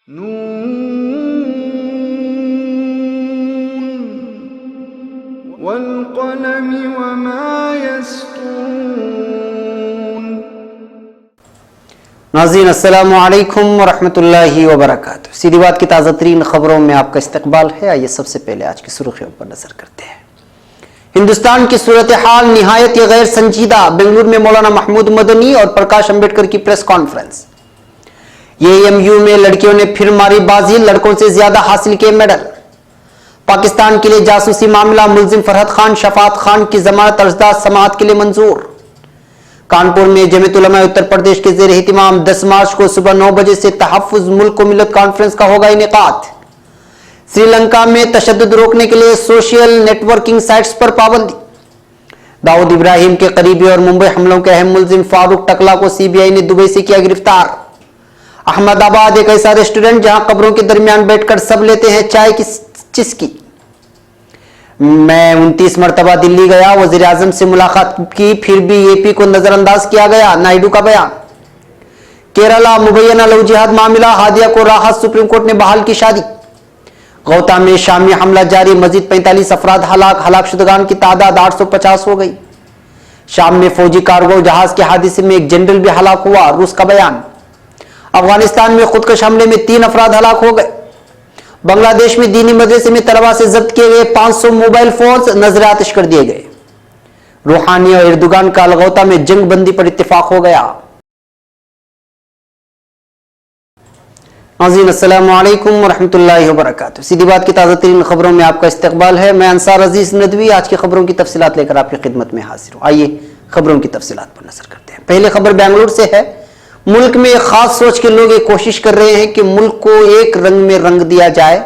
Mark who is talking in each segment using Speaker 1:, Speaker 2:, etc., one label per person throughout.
Speaker 1: نون والقلم وما يسطرون۔
Speaker 2: ناظرین السلام علیکم ورحمۃ اللہ وبرکاتہ۔ سیدھی بات کی تازہ ترین خبروں میں آپ کا استقبال ہے۔ آئیے سب سے پہلے آج کی سرخیوں پر نظر کرتے ہیں۔ ہندوستان کی صورتحال نہایت غیر سنجیدہ، بنگلور میں مولانا محمود مدنی اور پرکاش امبیڈکر کی پریس کانفرنس۔ AMU میں لڑکیوں نے پھر ماری بازی، لڑکوں سے زیادہ حاصل کیے میڈل۔ پاکستان کے لیے جاسوسی معاملہ، ملزم فرحت خان شفاعت خان کی ضمانت ارزداد سماعت کے لیے منظور۔ کانپور میں جمعیت علماء اتر پردیش کے زیر اہتمام 10 مارچ کو صبح 9 بجے سے تحفظ ملک و ملت کانفرنس کا ہوگا انعقاد۔ سری لنکا میں تشدد روکنے کے لیے سوشل نیٹ ورکنگ سائٹس پر پابندی۔ داؤد ابراہیم کے قریبی اور ممبئی حملوں کے اہم ملزم فاروق ٹکلا کو CBI نے دبئی سے کیا گرفتار۔ احمد آباد ایک ایسا ریسٹورنٹ جہاں قبروں کے درمیان بیٹھ کر سب لیتے ہیں چائے کی چسکی۔ میں 29 مرتبہ دلی گیا، وزیر اعظم سے ملاقات کی، پھر بھی AP کو نظر انداز کیا گیا، نائیڈو کا بیان۔ کیرالہ مبینہ لو جہاد معاملہ، ہادیہ کو راحت، سپریم کورٹ نے بحال کی شادی۔ غوطہ میں شامی حملہ جاری، مزید 45 افراد ہلاک شدگان کی تعداد 850 ہو گئی۔ شام میں فوجی کارگو جہاز کے حادثے میں ایک جنرل بھی ہلاک ہوا، روس کا بیان۔ افغانستان میں خودکش حملے میں 3 افراد ہلاک ہو گئے۔ بنگلہ دیش میں دینی مدرسے میں طلبہ سے ضبط کیے گئے 500 موبائل فونز نظر آتش کر دیے گئے۔ روحانی اور اردوگان کا الغوطہ میں جنگ بندی پر اتفاق ہو گیا۔ ناظرین السلام علیکم ورحمۃ اللہ وبرکاتہ۔ سیدھی بات کی تازہ ترین خبروں میں آپ کا استقبال ہے۔ میں انصار عزیز ندوی آج کی خبروں کی تفصیلات لے کر آپ کی خدمت میں حاضر ہوں۔ آئیے خبروں کی تفصیلات پر نظر کرتے ہیں۔ پہلے خبر بنگلور سے ہے۔ ملک میں ایک خاص سوچ کے لوگ ایک کوشش کر رہے ہیں کہ ملک کو ایک رنگ میں رنگ دیا جائے،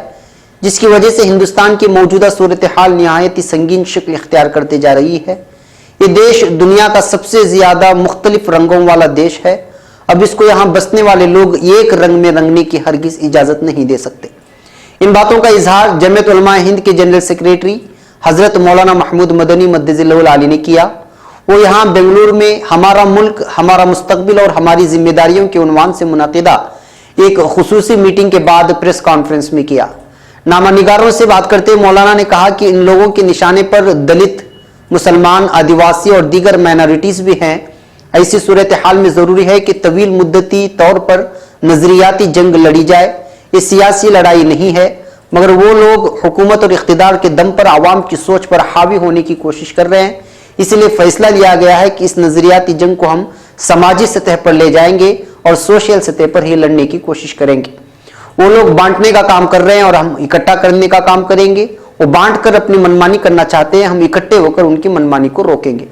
Speaker 2: جس کی وجہ سے ہندوستان کی موجودہ صورتحال نہایت ہی سنگین شکل اختیار کرتے جا رہی ہے۔ یہ دیش دنیا کا سب سے زیادہ مختلف رنگوں والا دیش ہے۔ اب اس کو یہاں بسنے والے لوگ ایک رنگ میں رنگنے کی ہرگز اجازت نہیں دے سکتے۔ ان باتوں کا اظہار جمعیت علماء ہند کے جنرل سیکریٹری حضرت مولانا محمود مدنی مدظ اللہ العالی نے کیا۔ وہ یہاں بنگلور میں ہمارا ملک ہمارا مستقبل اور ہماری ذمہ داریوں کے عنوان سے منعقدہ ایک خصوصی میٹنگ کے بعد پریس کانفرنس میں کیا۔ نامہ نگاروں سے بات کرتے مولانا نے کہا کہ ان لوگوں کے نشانے پر دلت، مسلمان، آدیواسی اور دیگر مائنارٹیز بھی ہیں۔ ایسی صورتحال میں ضروری ہے کہ طویل مدتی طور پر نظریاتی جنگ لڑی جائے۔ یہ سیاسی لڑائی نہیں ہے، مگر وہ لوگ حکومت اور اقتدار کے دم پر عوام کی سوچ پر حاوی ہونے کی کوشش کر رہے ہیں۔ اس لیے فیصلہ لیا گیا ہے کہ اس نظریاتی جنگ کو ہم سماجی سطح پر لے جائیں گے اور سوشل سطح پر ہی لڑنے کی کوشش کریں گے۔ وہ لوگ بانٹنے کا کام کر رہے ہیں اور ہم اکٹھا کرنے کا کام کریں گے۔ وہ بانٹ کر اپنی منمانی کرنا چاہتے ہیں، ہم اکٹھے ہو کر ان کی منمانی کو روکیں گے۔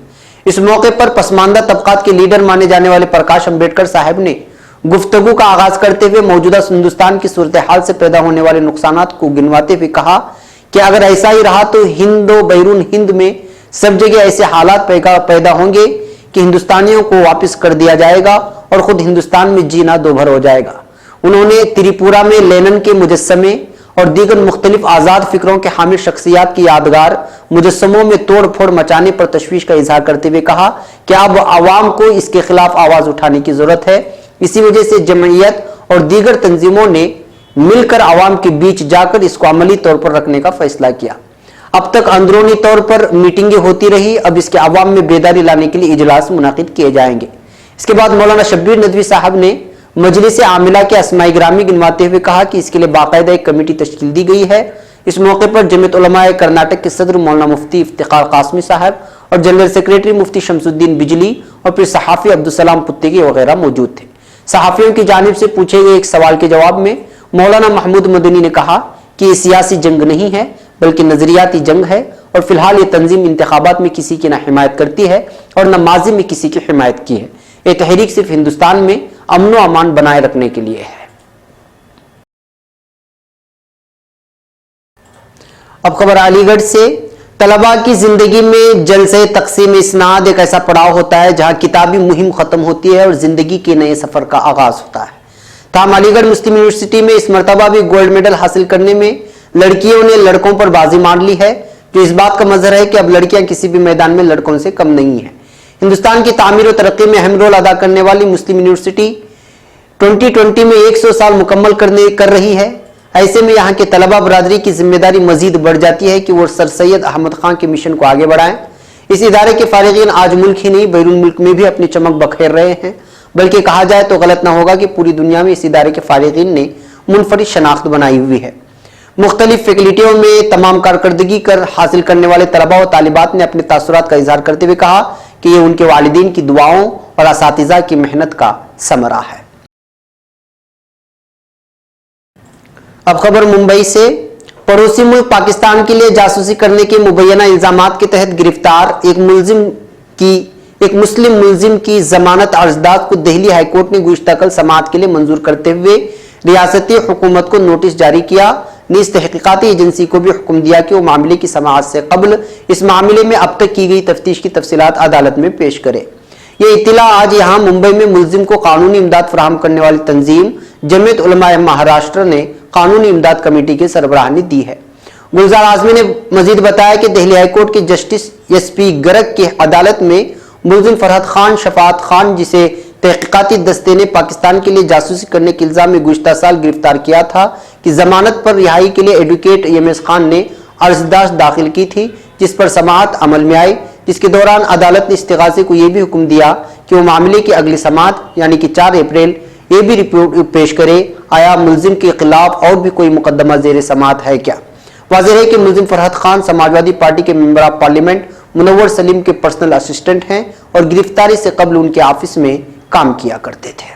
Speaker 2: اس موقع پر پسماندہ طبقات کے لیڈر مانے جانے والے پرکاش امبیڈکر صاحب نے گفتگو کا آغاز کرتے ہوئے موجودہ ہندوستان کی صورتحال سے پیدا ہونے والے نقصانات کو گنواتے ہوئے کہا کہ اگر ایسا ہی رہا تو ہند و بیرون ہند میں سب جگہ ایسے حالات پیدا ہوں گے کہ ہندوستانیوں کو واپس کر دیا جائے گا اور خود ہندوستان میں جینا دوبھر ہو جائے گا۔ انہوں نے تریپورہ میں لینن کے مجسمے اور دیگر مختلف آزاد فکروں کے حامل شخصیات کی یادگار مجسموں میں توڑ پھوڑ مچانے پر تشویش کا اظہار کرتے ہوئے کہا کہ اب عوام کو اس کے خلاف آواز اٹھانے کی ضرورت ہے۔ اسی وجہ سے جمعیت اور دیگر تنظیموں نے مل کر عوام کے بیچ جا کر اس کو عملی طور پر رکھنے کا فیصلہ کیا۔ اب تک اندرونی طور پر میٹنگیں ہوتی رہی، اب اس کے عوام میں بیداری لانے کے لیے اجلاس منعقد کیے جائیں گے۔ اس کے بعد مولانا شبیر ندوی صاحب نے مجلس عاملہ کے اسماء گرامی گنواتے ہوئے کہا کہ اس کے لیے باقاعدہ ایک کمیٹی تشکیل دی گئی ہے۔ اس موقع پر جمعیت علماء کرناٹک کے صدر مولانا مفتی افتخار قاسمی صاحب اور جنرل سیکریٹری مفتی شمس الدین بجلی اور پھر صحافی عبدالسلام پتیگی وغیرہ موجود تھے۔ صحافیوں کی جانب سے پوچھے گئے ایک سوال کے جواب میں مولانا محمود مدنی نے کہا کہ یہ سیاسی جنگ نہیں ہے بلکہ نظریاتی جنگ ہے، اور فی الحال یہ تنظیم انتخابات میں کسی کی نہ حمایت کرتی ہے اور نہ ماضی میں کسی کی حمایت کی ہے۔ یہ تحریک صرف ہندوستان میں امن و امان بنائے رکھنے کے لیے ہے۔ اب خبر علی گڑھ سے۔ طلباء کی زندگی میں جلسہ تقسیم اسناد ایک ایسا پڑاؤ ہوتا ہے جہاں کتابی مہم ختم ہوتی ہے اور زندگی کے نئے سفر کا آغاز ہوتا ہے۔ تاہم علی گڑھ مسلم یونیورسٹی میں اس مرتبہ بھی گولڈ میڈل حاصل کرنے میں لڑکیوں نے لڑکوں پر بازی مار لی ہے، جو اس بات کا مظہر ہے کہ اب لڑکیاں کسی بھی میدان میں لڑکوں سے کم نہیں ہیں۔ ہندوستان کی تعمیر و ترقی میں اہم رول ادا کرنے والی مسلم یونیورسٹی 2020 में 100 साल मुकम्मल कर रही है। ऐसे में यहाँ के तलबा बरादरी की जिम्मेदारी मजीद बढ़ जाती है कि वो सर सैयद अहमद खान के मिशन को आगे बढ़ाएं। इस इदारे के फारिगीन आज मुल्क ही नहीं बैरून मुल्क में भी अपनी चमक बखेर रहे हैं, बल्कि कहा जाए तो गलत ना होगा कि पूरी दुनिया में इस इदारे के फारिगीन ने मुनफरिद शनाख्त बनाई हुई है। मुख्तलिफ फैकल्टियों में तमाम कारकर्दगी कर हासिल करने वाले तलबा और तालिबात ने अपने तासुरात का इजहार करते हुए कहा कि ये उनके वालिदीन की दुआओं और असातिज़ा की मेहनत का समरा है। अब खबर मुंबई से। पड़ोसी मुल्क पाकिस्तान के लिए जासूसी करने के मुबैना इल्जामात के तहत गिरफ्तार एक मुस्लिम मुलजिम की जमानत अर्जदाद को दिल्ली हाईकोर्ट ने गुज़िश्ता कल समाअत के लिए मंजूर करते हुए रियासती हुकूमत को नोटिस जारी किया। नीज़ तहकीकाती एजेंसी को भी हुक्म दिया कि वो मामले की समाअत से कबल इस मामले में अब तक की गई तफ्तीश की तफसीलात अदालत में पेश करे। ये इत्तला आज यहाँ मुंबई में मुलजिम को कानूनी इमदाद फराहम करने वाली तंजीम जमीयत उलमा महाराष्ट्र ने कानूनी इमदाद कमेटी के सरबराह ने दी है। गुलजार आजमी ने मजीद बताया कि दिल्ली हाईकोर्ट के जस्टिस एसपी गर्ग की अदालत में मुलजिम फरहत खान शफात खान, जिसे तहकीकाती दस्ते ने पाकिस्तान के लिए जासूसी करने के इल्जाम में गुज़िश्ता साल गिरफ्तार किया था, कि जमानत पर रिहाई के लिए एडवोकेट एमएस खान ने अर्जदाश्त दाखिल की थी, जिस पर समाअत अमल में आई, जिसके दौरान अदालत ने इस्तिगासे को यह भी हुक्म दिया कि वो मामले की अगली समाअत यानी कि 4 अप्रैल ये भी रिपोर्ट पेश करे आया मुलजिम के खिलाफ और भी कोई मुकदमा जेर समाअत है क्या। वाज़ेह है कि मुलजिम फरहत खान समाजवादी पार्टी के member of parliament Munawwar Saleem के पर्सनल असिस्टेंट हैं और गिरफ्तारी से कबल उनके ऑफिस में काम किया करते थे।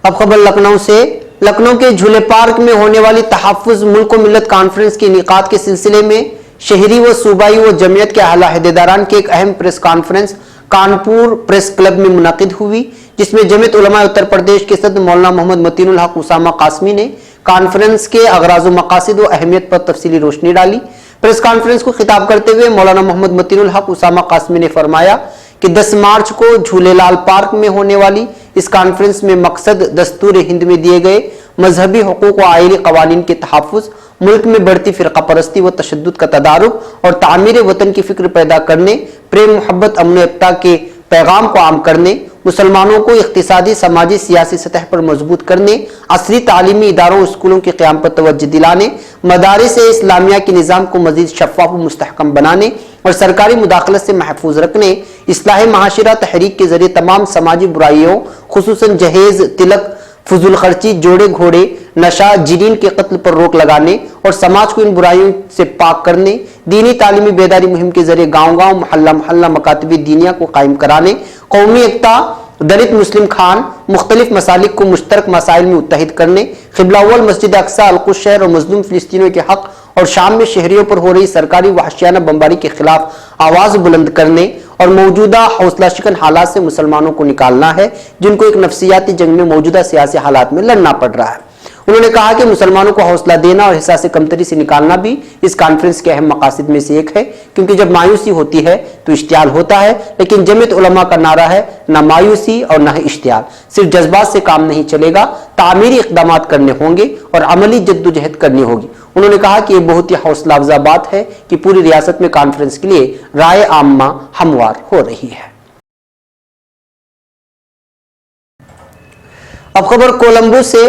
Speaker 2: अब खबर लखनऊ से। लखनऊ के झूले पार्क में होने वाली तहफ़्फ़ुज़ मुल्क व मिल्लत कॉन्फ्रेंस के इनेकाद के सिलसिले में शहरी व सूबाई व जमीयत के आला अहदेदारान की एक अहम press conference Kanpur press club में मुनक़िद हुई, जिसमें जमीयत उलमा उत्तर प्रदेश के सदर मौलाना मोहम्मद मतीनुल हक उसामा कासमी ने कॉन्फ्रेंस के अगराज़ व मकासिद व अहमियत पर तफसीली रोशनी डाली। प्रेस कॉन्फ्रेंस को खिताब करते हुए मौलाना मोहम्मद मतीनुल हक उसामा कासमी ने फरमाया कि 10 मार्च को झूलेलाल पार्क में होने वाली इस कॉन्फ्रेंस में मकसद दस्तूर हिंद में दिए गए मजहबी हुकूक व आइली कवानीन के तहफ़्फ़ुज़, मुल्क में बढ़ती फ़िरक़ा परस्ती व तशद्दुद का तदारुक और तामीर वतन की फ़िक्र पैदा करने, प्रेम मोहब्बत अमन इफ्ताह के पैगाम को आम करने, मुसलमानों को इक़्तिसादी समाजी सियासी सतह पर मजबूत करने, असली तालीमी इदारों स्कूलों के क़याम पर तवज्जो दिलाने, मदारिस इस्लामिया के निज़ाम को मज़ीद शफ़ाफ़ व मुस्तहकम बनाने और सरकारी मुदाखलत से महफूज रखने, इस्लाह माशिरा तहरीक के ज़रिए तमाम समाजी बुराइयों खुसूसन जहेज़, तिलक, फजूल खर्ची, जोड़े घोड़े, नशा, जिनीन के कत्ल पर रोक लगाने और समाज को इन बुराइयों से पाक करने, दीनी तालीमी बेदारी मुहिम के जरिए गाँव-गाँव, मोहल्ला-मोहल्ला मकातबी दीनिया को कायम कराने, कौमी एकता, दलित मुस्लिम खान, मुख्तलिफ मसालिक को मुश्तरक मसाइल में मुत्तहिद करने, क़िबला अव्वल मस्जिद अक्सा, अल-कुद्स शहर और मज़लूम फ़िलिस्तीनियों के हक़ और शाम में शहरियों पर हो रही सरकारी वहशियाना बमबारी के खिलाफ आवाज़ बुलंद करने और मौजूदा हौसला शिकन हालात से मुसलमानों को निकालना है, जिनको एक नफ्सियाती जंग में मौजूदा सियासी हालात में लड़ना पड़ रहा है। उन्होंने कहा कि मुसलमानों को हौसला देना और हिस्सा से कमतरी से निकालना भी इस कॉन्फ्रेंस के अहम मकासद में से एक है, क्योंकि जब मायूसी होती है तो इश्तियाल होता है, लेकिन जमीयत उलमा का नारा है ना मायूसी और ना इश्तियाल। सिर्फ जज्बात से काम नहीं चलेगा, तामीरी इक़दाम करने होंगे और अमली जद्दोजहद करनी होगी। उन्होंने कहा कि यह बहुत ही हौसला अफजा बात है कि पूरी रियासत में कॉन्फ्रेंस के लिए राय आम्मा हमवार हो रही है। अब खबर कोलंबो से।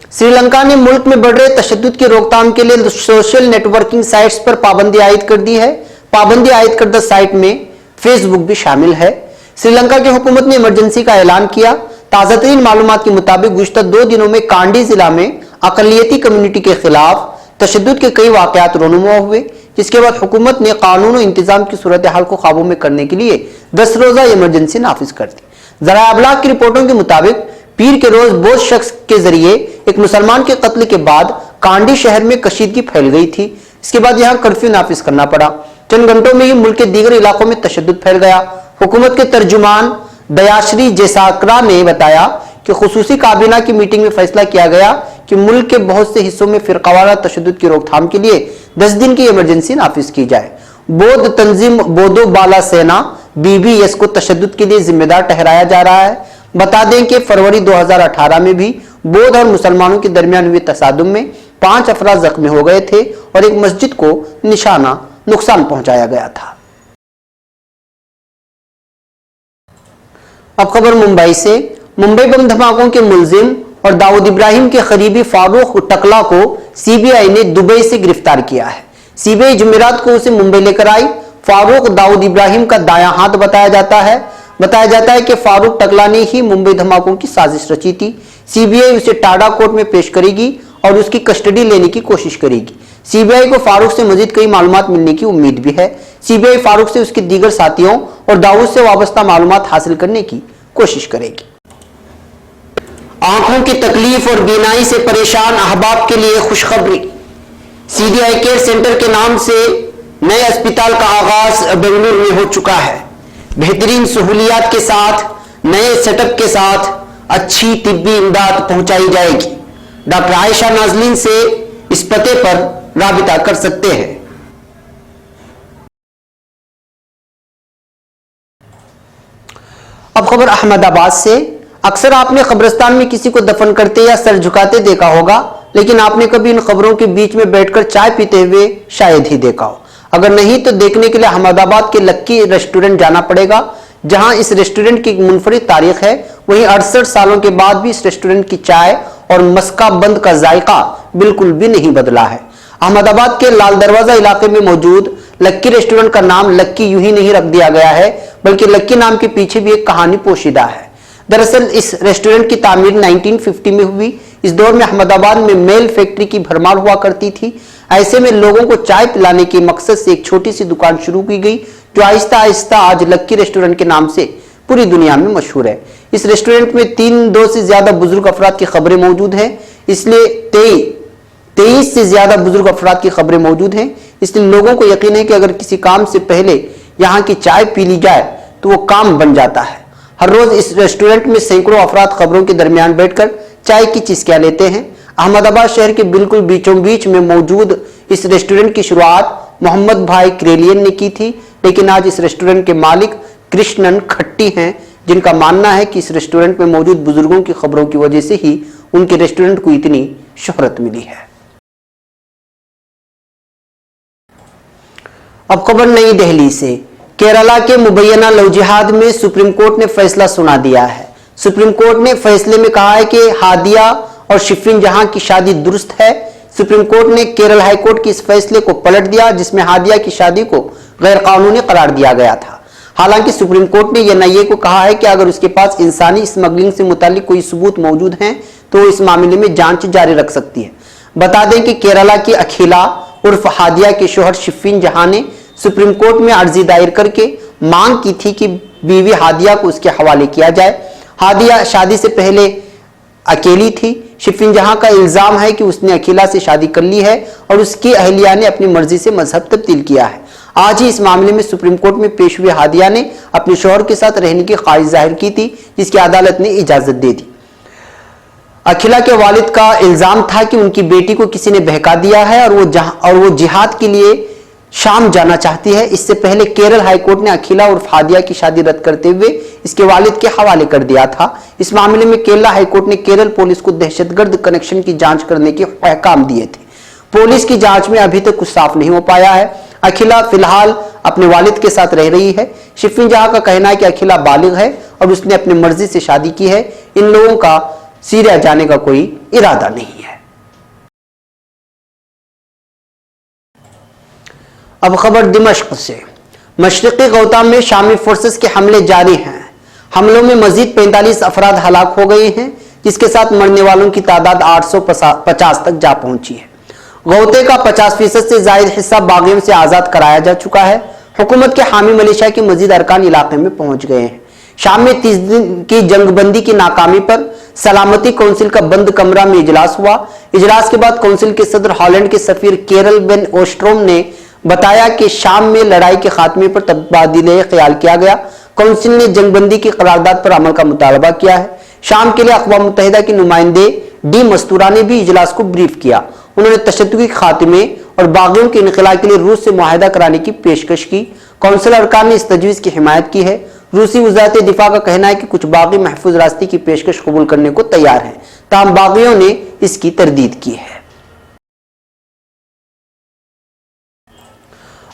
Speaker 2: श्रीलंका ने मुल्क में बढ़ रहे तशद्दुद की रोकथाम के लिए सोशल नेटवर्किंग साइट्स पर पाबंदी आयद कर दी है। पाबंदी आयद करदा साइट में फेसबुक भी शामिल है। श्रीलंका की हुकूमत ने इमरजेंसी का ऐलान किया। ताज़ा तरीन मालूमात के मुताबिक गुज़िश्ता 2 दिनों में कांडी जिला में अक़लियती कम्युनिटी के खिलाफ तशद्दुद के कई वाक़यात रोनुमा हुए, जिसके बाद हुकूमत ने कानून और इंतजाम की सूरत हाल को काबू में करने के लिए 10 रोज़ा इमरजेंसी नाफिज कर दी। ज़राए अबलाग की रिपोर्टों के मुताबिक पीर के रोज बोझ शख्स के जरिए एक मुसलमान के कत्ल के बाद कांडी शहर में कशीदगी फैल गई थी। इसके बाद यहां कर्फ्यू नाफिज करना पड़ा। चंद घंटों में ही मुल्क के दीगर इलाकों में तशद्दुद फैल गया। हुकूमत के तर्जुमान दयाश्री जैसाकरा ने बताया कि खुसूसी काबीना की मीटिंग में फैसला किया गया कि मुल्क के बहुत से हिस्सों में फिरकावाना तशद्दुद की रोकथाम के लिए 10 दिन की इमरजेंसी नाफिज की जाए। बौद्ध तंजीम बोदो बाला सेना BBS को तशद्दुद के लिए जिम्मेदार ठहराया जा रहा है। बता दें कि फरवरी 2018 में भी बौद्ध और मुसलमानों के दरमियान हुए तसादुम में 5 अफराद जख्मी हो गए थे और एक मस्जिद को निशाना नुकसान पहुंचाया गया था। अब खबर मुंबई से। मुंबई बम धमाकों के मुलजिम और दाऊद इब्राहिम के करीबी फारूक टकला को सीबीआई ने दुबई से गिरफ्तार किया है। सीबीआई जुमेरात को उसे मुंबई लेकर आई। फारूक दाऊद इब्राहिम का दायां हाथ बताया जाता है कि फारूक टकला ने ही मुंबई धमाकों की साजिश रची थी। सीबीआई उसे टाडा कोर्ट में पेश करेगी और उसकी कस्टडी लेने की कोशिश करेगी। सीबीआई को फारूक से मजीद कई मालूमात मिलने की उम्मीद भी है। सीबीआई फारूक से उसके दीगर साथियों और दाऊद से वाबस्ता मालूमात हासिल करने की कोशिश करेगी। आंखों की तकलीफ और बीनाई से परेशान अहबाब के लिए खुशखबरी। सीडी आई केयर सेंटर के नाम से नए अस्पताल का आगाज बेंगलुरु में हो चुका है। बेहतरीन सहूलियात के साथ, नए सेटअप के साथ अच्छी तिब्बी इमदाद पहुंचाई जाएगी। डॉक्टर आयशा नाजलीन से इस पते पर राबिता कर सकते हैं। अब खबर अहमदाबाद से। अक्सर आपने कब्रिस्तान में किसी को दफन करते या सर झुकाते देखा होगा, लेकिन आपने कभी इन खबरों के बीच में बैठकर चाय पीते हुए शायद ही देखा हो। अगर नहीं तो देखने के लिए अहमदाबाद के लक्की रेस्टोरेंट जाना पड़ेगा, जहां इस रेस्टोरेंट की मुनफरिद तारीख है। वहीं 68 सालों के बाद भी इस रेस्टोरेंट की चाय और मस्का बंद का जायका बिल्कुल भी नहीं बदला है। अहमदाबाद के लाल दरवाजा इलाके में मौजूद लक्की रेस्टोरेंट का नाम लक्की यूं ही नहीं रख दिया गया है, बल्कि लक्की नाम के पीछे भी एक कहानी पोशीदा है। दरअसल इस रेस्टोरेंट की तामीर 1950 में हुई। इस दौर में अहमदाबाद में मेल फैक्ट्री की भरमार हुआ करती थी। ऐसे में लोगों को चाय पिलाने के मकसद से एक छोटी सी दुकान शुरू की गई, जो आहिस्ता आहिस्ता आज लक्की रेस्टोरेंट के नाम से पूरी दुनिया में मशहूर है। इस रेस्टोरेंट में 300 से ज्यादा बुजुर्ग अफराद की खबरें मौजूद हैं, इसलिए 23 से ज्यादा बुजुर्ग अफराद की खबरें मौजूद हैं। इसलिए लोगों को यकीन है कि अगर किसी काम से पहले यहाँ की चाय पी ली जाए तो वो काम बन जाता है। हर रोज इस रेस्टोरेंट में सैकड़ों अफराद खबरों के दरमियान बैठकर चाय की चुस्कियां लेते हैं। अहमदाबाद शहर के बिल्कुल बीचों बीच में मौजूद इस रेस्टोरेंट की शुरुआत मोहम्मद भाई क्रेलियन ने की थी, लेकिन आज इस रेस्टोरेंट के मालिक कृष्णन खट्टी हैं, जिनका मानना है कि इस रेस्टोरेंट में मौजूद बुजुर्गों की खबरों की वजह से ही उनके रेस्टोरेंट को इतनी शोहरत मिली है। अब खबर नई दिल्ली से। केरला के मुबैना लव जिहाद में सुप्रीम कोर्ट ने फैसला सुना दिया है। सुप्रीम कोर्ट ने फैसले में कहा है कि हादिया और शिफरिन जहां की शादी दुरुस्त है। सुप्रीम कोर्ट ने केरल हाई कोर्ट के इस फैसले को पलट दिया, जिसमें हादिया की शादी को गैर कानूनी करार दिया गया था। हालांकि सुप्रीम कोर्ट ने एनआईए को कहा है कि अगर उसके पास इंसानी स्मगलिंग से मुतालिक कोई सबूत मौजूद हैं तो इस मामले में जांच जारी रख सकती है। बता दें कि केरला की अखिला उर्फ हादिया के शोहर शिफरिन जहां ने सुप्रीम कोर्ट में अर्जी दायर करके मांग की थी कि बीवी हादिया को उसके हवाले किया जाए। हादिया शादी से पहले अकेली थी। शिफरिन जहां का इल्जाम है कि उसने अखिला से शादी कर ली है और उसकी अहलिया ने अपनी मर्जी से मजहब तब्दील किया है। आज ही इस मामले में सुप्रीम कोर्ट में पेश हुए हादिया ने अपने शौहर के साथ रहने की ख्वाहिश जाहिर की थी, जिसकी अदालत ने इजाजत दे दी। अखिला के वालिद का इल्जाम था कि उनकी बेटी को किसी ने बहका दिया है और वो जिहाद के लिए शाम जाना चाहती है। इससे पहले केरल हाईकोर्ट ने अखिला और हादिया की शादी रद्द करते हुए इसके वालिद के हवाले कर दिया था। इस मामले में केरला हाईकोर्ट ने केरल पुलिस को दहशतगर्द कनेक्शन की जांच करने के अहकाम दिए थे। पुलिस की जांच में अभी तक कुछ साफ नहीं हो पाया है। अखिला फिलहाल अपने वालिद के साथ रह रही है। शिफरिन जहां का कहना है कि अखिला बालिग है और उसने अपनी मर्जी से शादी की है। इन लोगों का सीरिया जाने का कोई इरादा नहीं है। अब खबर दिमश्क से। मशरिकी गौता में शामी फोर्सेस के हमले जारी हैं। हमलों में मजीद 45 अफराद हलाक हो गए हैं, जिसके साथ मरने वालों की तादाद 850 तक जा पहुंची है। गौते का 50% से जायद हिस्सा बागियों से आजाद कराया जा चुका है। हुकूमत के हामी मलेशिया के मजीद अरकान इलाके में पहुंच गए हैं। शाम में 30 दिन की जंगबंदी की नाकामी पर सलामती काउंसिल का बंद कमरा में इजलास हुआ। इजलास के बाद काउंसिल के सदर हॉलैंड के सफीर केरल बेन ओस्ट्रोम ने बताया कि शाम में लड़ाई के खात्मे पर तबादीले ख्याल किया गया। काउंसिल ने जंगबंदी की करारदाद पर अमल का मुतालबा किया है। शाम के लिए अक़वाम मुत्तहिदा की नुमाइंदे डी मस्तूरा ने भी इजलास को ब्रीफ किया। उन्होंने तशद्दुद के खात्मे और बागियों के इनखला के लिए रूस से मुआहदा कराने की पेशकश की। काउंसिल अरकान ने इस तजवीज़ की हिमायत की है। रूसी वज़ारत दिफा का कहना है कि कुछ बागी महफूज रास्ते की पेशकश कबूल करने को तैयार हैं, ताहम बागियों ने इसकी तरदीद की है।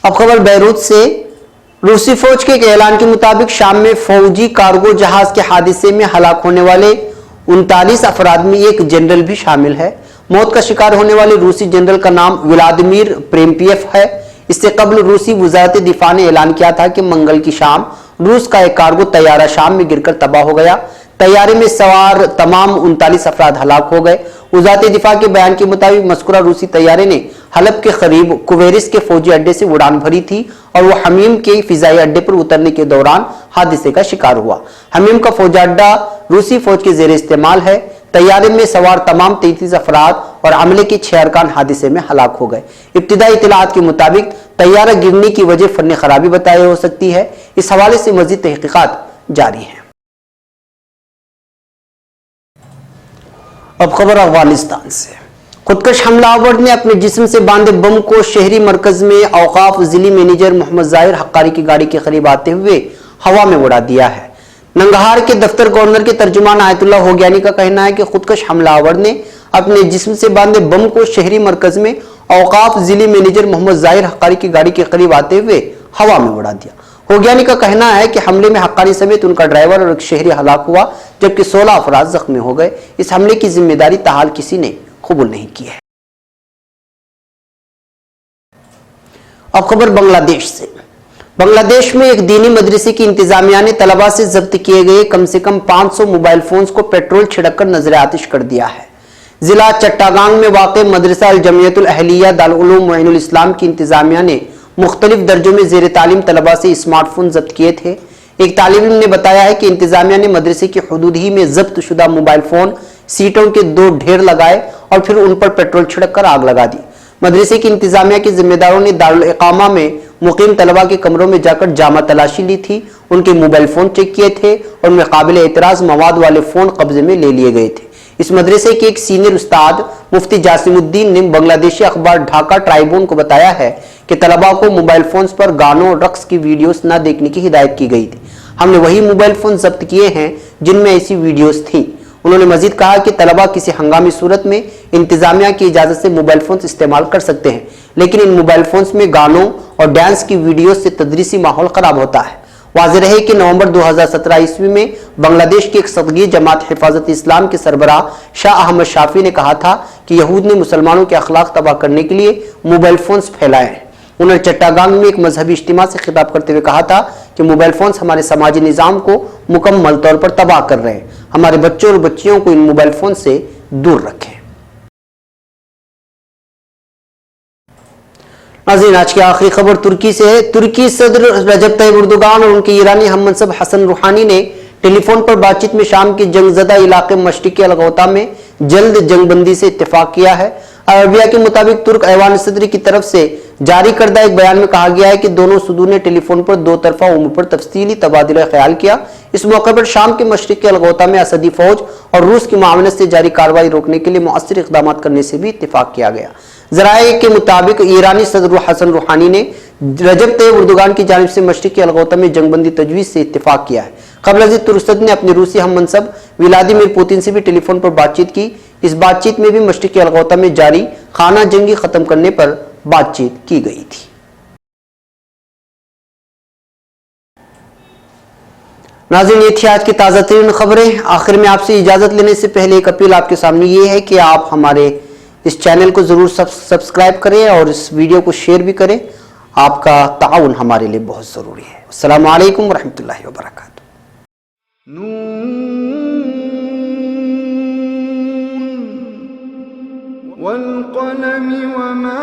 Speaker 2: अब खबर बैरूत से। रूसी फौज के एक ऐलान के मुताबिक शाम में फौजी कार्गो जहाज के हादसे में हलाक होने वाले 39 अफराद में एक जनरल भी शामिल है। मौत का शिकार होने वाले रूसी जनरल का नाम व्लादिमीर प्रेम्पियफ है। इससे कबल रूसी वजारत दिफा ने ऐलान किया था कि मंगल की शाम रूस का एक कार्गो तैयारा शाम में गिरकर तबाह हो गया। तैयारे में सवार तमाम 39 अफराद हलाक हो गए। वजारत दिफा के बयान के मुताबिक मज़कूरा रूसी तैयारे ने हलब के करीब कुवैरिस के फौजी अड्डे से उड़ान भरी थी और वो हमीम के फिजाई अड्डे पर उतरने के दौरान हादसे का शिकार हुआ। हमीम का फौजी अड्डा रूसी फौज के जेर इस्तेमाल है। तैयारे में सवार तमाम 33 अफराद और अमले के 6 अरकान हादसे में हलाक हो गए। इब्तिदाई इत्तलाआत के मुताबिक तैयारा गिरने की वजह फन्नी खराबी बताई हो सकती है। इस हवाले से मजीद तहकीकात जारी है। अब खबर अफगानिस्तान से। खुदकश हमलावर ने अपने जिस्म से बांधे बम को शहरी मरकज में औकाफ जिली मैनेजर मोहम्मद जाहिर हक्कारी की गाड़ी के करीब आते हुए हवा में उड़ा दिया है। नंगहार के दफ्तर गवर्नर के तर्जुमान आयतुल्लाह होगियानी का कहना है कि खुदकश हमलावर ने अपने जिस्म से बांधे बम को शहरी मरकज में औकाफ जिली मैनेजर मोहम्मद जाहिर हक्कारी की गाड़ी के करीब आते हुए हवा में उड़ा दिया। होगियानी का कहना है कि हमले में हक्कारी समेत उनका ड्राइवर और एक शहरी हलाक हुआ जबकि 16 अफराद जख्मी हो गए। इस हमले की जिम्मेदारी ताहाल किसी ने कबूल नहीं की है। अब खबर बांग्लादेश से। बांग्लादेश में एक दीनी मदरसे की इंतजामिया ने तलबा से जब्त किए गए कम से कम 500 मोबाइल फोन्स को पेट्रोल छिड़ककर नजर आतिश कर दिया है। जिला चट्टागांग में वाक़े मदरसा अल जमियतुल अहलिया दारुल उलूम मुइनुल इस्लाम की इंतजामिया ने मुख्तलिफ दर्जों में जेर तालीम तलबा से स्मार्टफोन जब्त किए थे। एक तालिब इल्म ने बताया है कि इंतजामिया ने मदरसे की हुदूद ही में जब्त शुदा मोबाइल फोन सीटों के 2 ढेर लगाए और फिर उन पर पेट्रोल छिड़ककर आग लगा दी। मदरसे की इंतजामिया के जिम्मेदारों ने दारुल इकामा में मुकीम तलबा के कमरों में जाकर जामा तलाशी ली थी, उनके मोबाइल फोन चेक किए थे और उनमें काबिल एतराज मवाद वाले फोन कब्जे में ले लिए गए थे। इस मदरसे के एक सीनियर उस्ताद मुफ्ती जासिमुद्दीन ने बांग्लादेशी अखबार ढाका ट्राइब्यून को बताया है कि तलबा को मोबाइल फोन्स पर गानों और रक्स की वीडियोस न देखने की हिदायत की गई थी। हमने वही मोबाइल फोन जब्त किए हैं जिनमें ऐसी वीडियोस थी। उन्होंने मजीद कहा कि तलबा किसी हंगामी सूरत में इंतजामिया की इजाजत से मोबाइल फोन्स इस्तेमाल कर सकते हैं, लेकिन इन मोबाइल फोन्स में गानों और डांस की वीडियोस से तदरीसी माहौल खराब होता है। वाज़ेह रहे कि नवंबर 2017 ईस्वी में बांग्लादेश की एक सदगी जमात हिफाजत इस्लाम के सरबराह शाह अहमद शाफी ने कहा था कि यहूद ने मुसलमानों के अखलाक तबाह करने के लिए मोबाइल फोन्स फैलाए हैं। उन्होंने चट्टागांग में एक मजहबी इज्तिमा से खिताब करते हुए कहा था कि मोबाइल फोन्स हमारे समाजी निज़ाम को मुकम्मल तौर पर तबाह कर रहे हैं। हमारे बच्चों और बच्चियों को इन मोबाइल फोन से दूर रखें। नाज़रीन, आज की आखिरी खबर तुर्की से है। तुर्की सदर रजब तय्यब एर्दोगान और उनके ईरानी हममनसब हसन रूहानी ने टेलीफोन पर बातचीत में शाम के जंगजदा इलाके मशरिकी अलगौता में जल्द जंगबंदी से इत्तेफाक किया है। अरबिया के मुताबिक तुर्क ऐवान सदरी की तरफ से जारी करदा एक बयान में कहा गया है कि दोनों सदूर ने टेलीफोन पर 2 तरफा उम्र पर तफसीली तबादला ख्याल किया। इस मौके पर शाम के मशरिकी अलगौता में असदी फौज और रूस की मामलत से जारी कार्रवाई रोकने के लिए मुअस्सिर इक़दाम करने से भी इत्तेफाक किया गया। ज़राए के मुताबिक ईरानी सदर हसन रूहानी ने रजब तय्यब एर्दोगान की जानिब से मशरिकी अलगौता में जंगबंदी तजवीज़ से इत्तेफाक किया है। कबल अज़ीज़ तुर्क सदर ने अपने रूसी हममनसब व्लादिमीर पुतिन से भी टेलीफोन पर बातचीत की। इस बातचीत में भी मशरिकी अलगौता में जारी खाना जंगी खत्म करने पर बातचीत की गई थी। नाज़रीन, ये थी आज की ताज़ा तरीन खबरें। आखिर में आपसे इजाज़त लेने से पहले एक अपील आपके सामने ये है कि आप हमारे इस चैनल को ज़रूर सब्सक्राइब करें और इस वीडियो को शेयर भी करें। आपका ताउन हमारे लिए बहुत ज़रूरी है। अस्सलामु अलैकुम वरहमतुल्लाहि वबरकातुहू।
Speaker 1: वल क़लम वमा